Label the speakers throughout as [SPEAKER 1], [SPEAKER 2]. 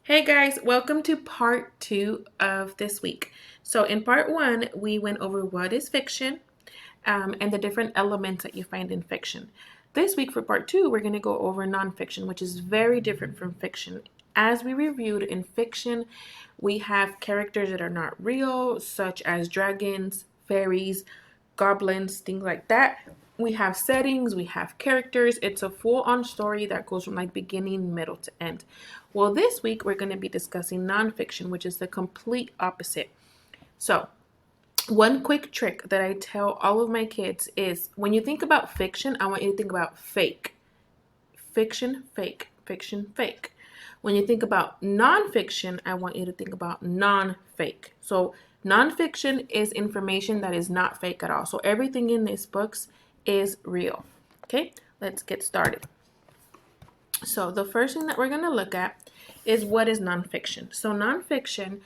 [SPEAKER 1] Hey guys, welcome to part two of this week. So, in part one, we went over what is fiction and the different elements that you find in fiction. This week, for part two, we're going to go over nonfiction, which is very different from fiction. As we reviewed in fiction, we have characters that are not real, such as dragons, fairies, goblins, things like that. We have settings, we have characters. It's a full on story that goes from like beginning, middle to end. Well, this week we're going to be discussing nonfiction, which is the complete opposite. So, one quick trick that I tell all of my kids is when you think about fiction, I want you to think about fake. Fiction, fake. Fiction, fake. When you think about nonfiction, I want you to think about non-fake. So nonfiction is information that is not fake at all. So everything in these books is real. Okay, let's get started. So the first thing that we're going to look at is what is nonfiction. So nonfiction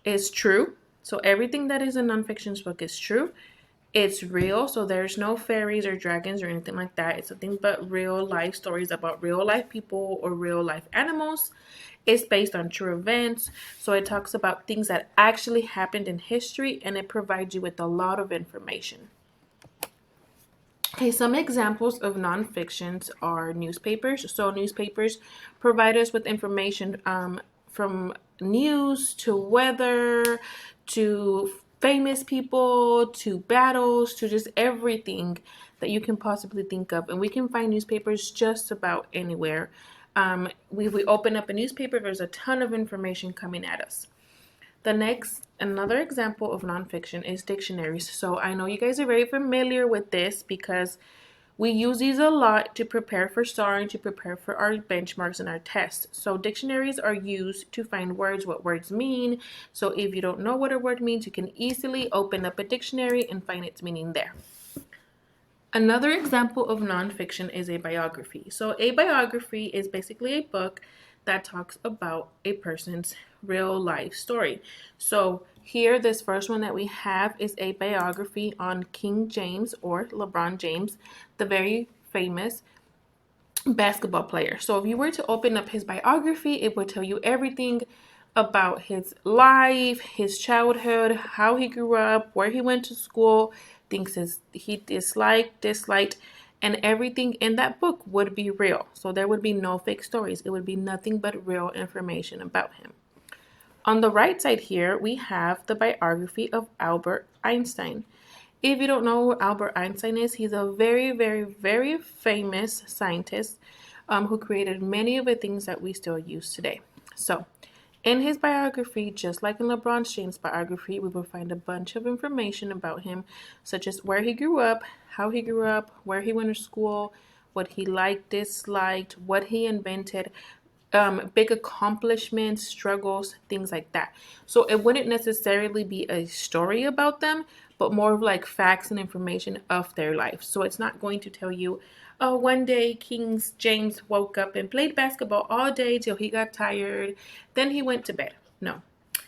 [SPEAKER 1] is true. So everything that is a nonfiction book is true. It's real, so there's no fairies or dragons or anything like that. It's nothing but real life stories about real life people or real life animals. It's based on true events, so it talks about things that actually happened in history and it provides you with a lot of information. Okay, some examples of nonfictions are newspapers. So newspapers provide us with information from news to weather to famous people to battles to just everything that you can possibly think of. And we can find newspapers just about anywhere. We open up a newspaper, there's a ton of information coming at us. Another example of nonfiction is dictionaries. So I know you guys are very familiar with this because we use these a lot to prepare for SAR and to prepare for our benchmarks and our tests. So dictionaries are used to find words, what words mean. So if you don't know what a word means, you can easily open up a dictionary and find its meaning there. Another example of nonfiction is a biography. So a biography is basically a book that talks about a person's real life story. So here, this first one that we have is a biography on King James or LeBron James, the very famous basketball player. So if you were to open up his biography, it would tell you everything about his life, his childhood, how he grew up, where he went to school, things he disliked, and everything in that book would be real. So there would be no fake stories. It would be nothing but real information about him. On the right side here, we have the biography of Albert Einstein. If you don't know who Albert Einstein is, he's a very, very, very famous scientist who created many of the things that we still use today. So, in his biography, just like in LeBron James' biography, we will find a bunch of information about him, such as where he grew up, how he grew up, where he went to school, what he liked, disliked, what he invented, big accomplishments, struggles, things like that. So it wouldn't necessarily be a story about them, but more of like facts and information of their life. So it's not going to tell you, oh, one day King James woke up and played basketball all day till he got tired, then he went to bed. No.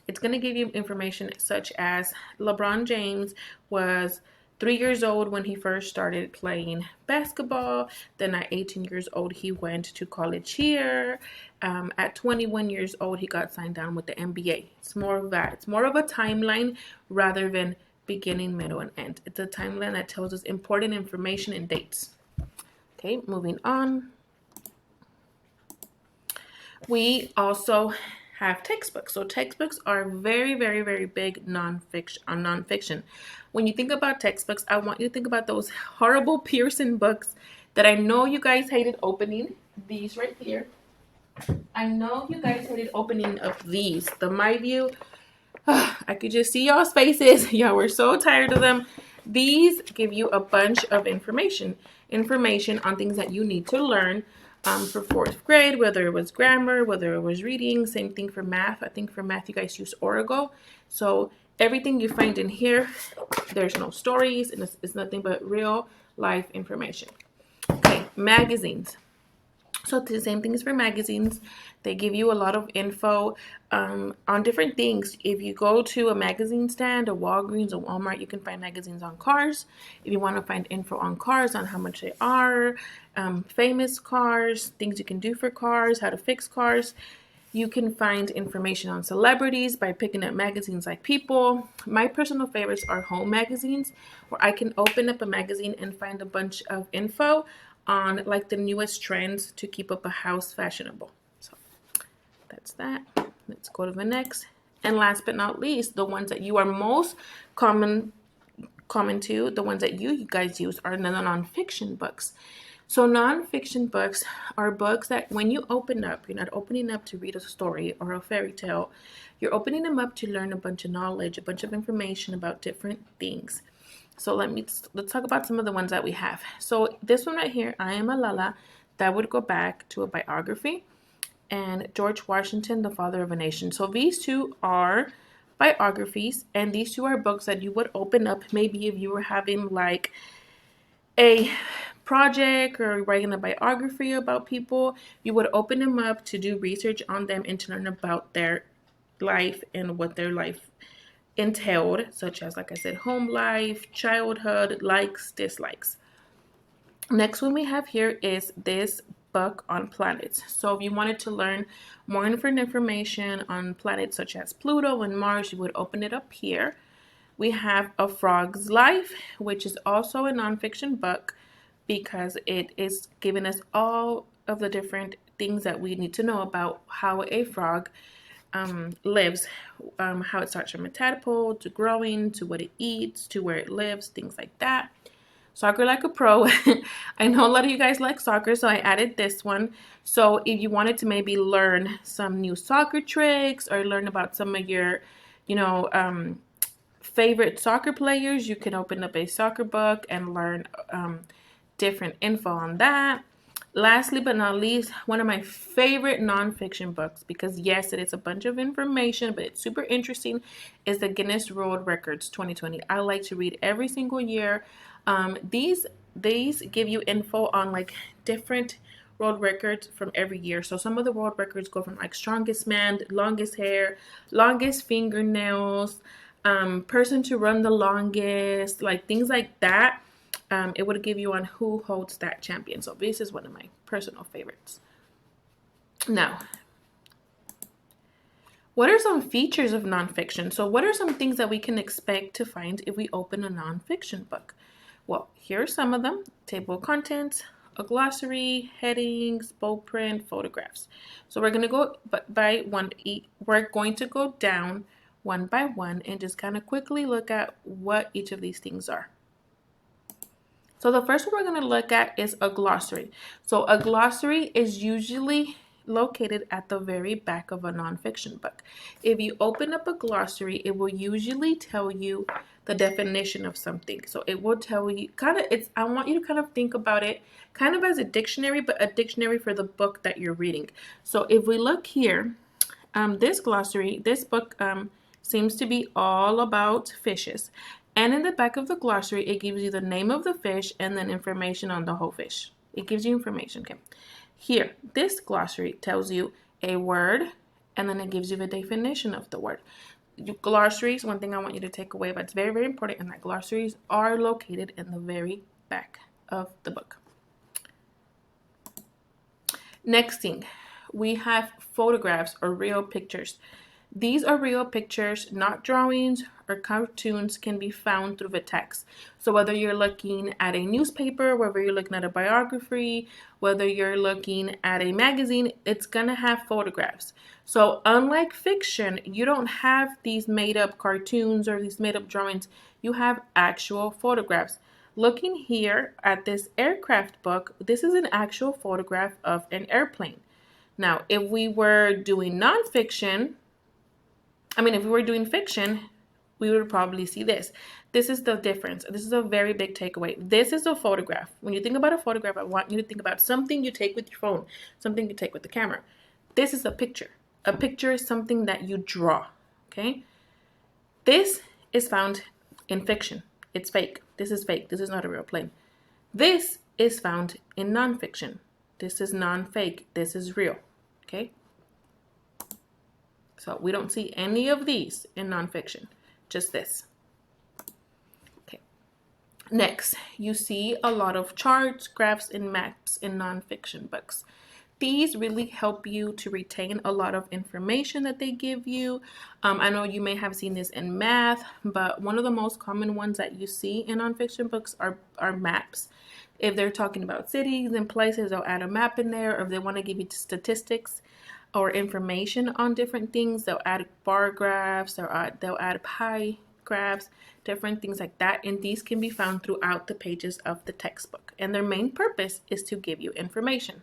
[SPEAKER 1] It's going to give you information such as LeBron James was 3 years old when he first started playing basketball. Then at 18 years old, he went to college here. At 21 years old, he got signed down with the NBA. It's more of that. It's more of a timeline rather than beginning, middle, and end. It's a timeline that tells us important information and dates. Okay, moving on. We also have textbooks. So textbooks are very, very, very big nonfiction. When you think about textbooks, I want you to think about those horrible Pearson books that I know you guys hated opening. These right here. I know you guys hated opening of these. The My View. I could just see y'all's faces. Y'all were so tired of them. These give you a bunch of information on things that you need to learn for fourth grade, whether it was grammar, whether it was reading. Same thing for math. I think for math you guys use Origo. So everything you find in here, there's no stories, and it's nothing but real life information. Okay, magazines. So the same thing is for magazines. They give you a lot of info on different things. If you go to a magazine stand, a Walgreens, a Walmart, you can find magazines on cars. If you want to find info on cars, on how much they are, famous cars, things you can do for cars, how to fix cars. You can find information on celebrities by picking up magazines like People. My personal favorites are home magazines, where I can open up a magazine and find a bunch of info on like the newest trends to keep up a house fashionable. So that's that. Let's go to the next. And last but not least, the ones that you are most common to, the ones that you guys use are the nonfiction books. So nonfiction books are books that when you open up, you're not opening up to read a story or a fairy tale. You're opening them up to learn a bunch of knowledge, a bunch of information about different things. So let's talk about some of the ones that we have. So this one right here, I Am Malala, that would go back to a biography, and George Washington, the Father of a Nation. So these two are biographies, and these two are books that you would open up maybe if you were having like a project or writing a biography about people. You would open them up to do research on them and to learn about their life and what their life entailed, such as, like I said, home life, childhood, likes, dislikes. Next one we have here is this book on planets. So if you wanted to learn more information on planets such as Pluto and Mars, you would open it up here. We have A Frog's Life, which is also a nonfiction book because it is giving us all of the different things that we need to know about how a frog lives, how it starts from a tadpole to growing, to what it eats, to where it lives, things like that. Soccer Like a Pro. I know a lot of you guys like soccer, so I added this one. So if you wanted to maybe learn some new soccer tricks or learn about some of your, favorite soccer players, you can open up a soccer book and learn different info on that. Lastly but not least, one of my favorite nonfiction books, because yes, it is a bunch of information, but it's super interesting, is the Guinness World Records 2020. I like to read every single year. These give you info on like different world records from every year. So some of the world records go from like strongest man, longest hair, longest fingernails, person to run the longest, like things like that. It would give you on who holds that champion. So this is one of my personal favorites. Now, what are some features of nonfiction? So what are some things that we can expect to find if we open a nonfiction book? Well, here are some of them. Table of contents, a glossary, headings, bold print, photographs. So we're going to go by one. We're going to go down one by one and just kind of quickly look at what each of these things are. So the first one we're going to look at is a glossary. So a glossary is usually located at the very back of a nonfiction book. If you open up a glossary, it will usually tell you the definition of something. So it will tell you I want you to kind of think about it kind of as a dictionary, but a dictionary for the book that you're reading. So if we look here, this book seems to be all about fishes. And in the back of the glossary, it gives you the name of the fish and then information on the whole fish. It gives you information. Okay. Here, this glossary tells you a word, and then it gives you the definition of the word. Glossaries, one thing I want you to take away, but it's very, very important, and that glossaries are located in the very back of the book. Next thing, we have photographs or real pictures. These are real pictures, not drawings or cartoons, can be found through the text. So whether you're looking at a newspaper, whether you're looking at a biography, whether you're looking at a magazine, it's going to have photographs. So unlike fiction, you don't have these made up cartoons or these made up drawings. You have actual photographs. Looking here at this aircraft book, this is an actual photograph of an airplane. Now, if we were doing if we were doing fiction, we would probably see this. This is the difference. This is a very big takeaway. This is a photograph. When you think about a photograph, I want you to think about something you take with your phone, something you take with the camera. This is a picture. A picture is something that you draw, okay? This is found in fiction. It's fake. This is fake. This is not a real plane. This is found in nonfiction. This is non-fake. This is real, okay? So we don't see any of these in nonfiction, just this. Okay. Next, you see a lot of charts, graphs, and maps in nonfiction books. these really help you to retain a lot of information that they give you. I know you may have seen this in math, but one of the most common ones that you see in nonfiction books are maps. If they're talking about cities and places, they'll add a map in there. Or if they want to give you statistics or information on different things, they'll add bar graphs, or they'll add pie graphs, different things like that. And these can be found throughout the pages of the textbook. And their main purpose is to give you information.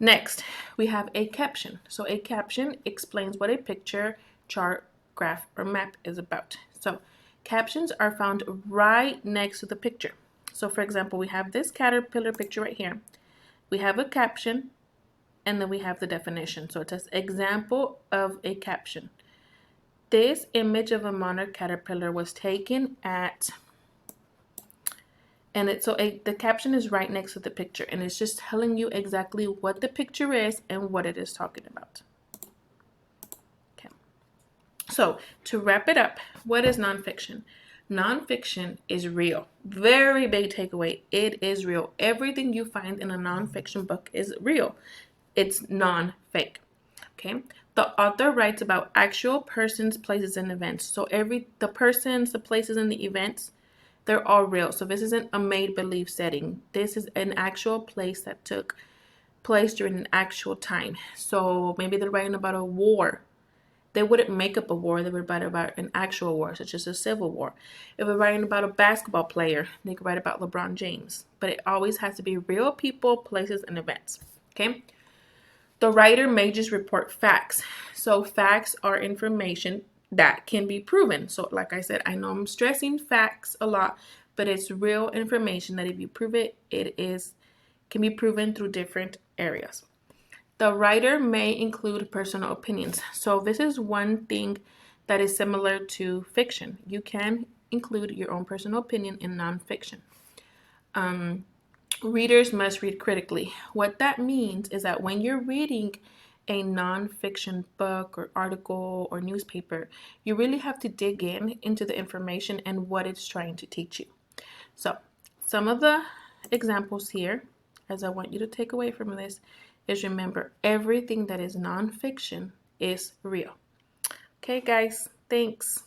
[SPEAKER 1] Next, we have a caption. So a caption explains what a picture, chart, graph, or map is about. So captions are found right next to the picture. So for example, we have this caterpillar picture right here. We have a caption, and then we have the definition. So it says example of a caption. This image of a monarch caterpillar was taken at, and the caption is right next to the picture, and it's just telling you exactly what the picture is and what it is talking about. Okay. So to wrap it up, what is nonfiction? Nonfiction is real. Very big takeaway. It is real. Everything you find in a nonfiction book is real. It's non-fake. Okay. The author writes about actual persons, places, and events. So the persons, the places, and the events, they're all real. So this isn't a made-believe setting. This is an actual place that took place during an actual time. So maybe they're writing about a war. They wouldn't make up a war. They would write about an actual war, such as a civil war. If they're writing about a basketball player, they could write about LeBron James. But it always has to be real people, places, and events. Okay? The writer may just report facts. So facts are information that can be proven. So like I said, I know I'm stressing facts a lot, but it's real information that if you prove it, can be proven through different areas. The writer may include personal opinions. So this is one thing that is similar to fiction. You can include your own personal opinion in nonfiction. Readers must read critically. What that means is that when you're reading a nonfiction book or article or newspaper, you really have to dig into the information and what it's trying to teach you. So some of the examples here, as I want you to take away from this, is remember everything that is nonfiction is real. Okay, guys, thanks.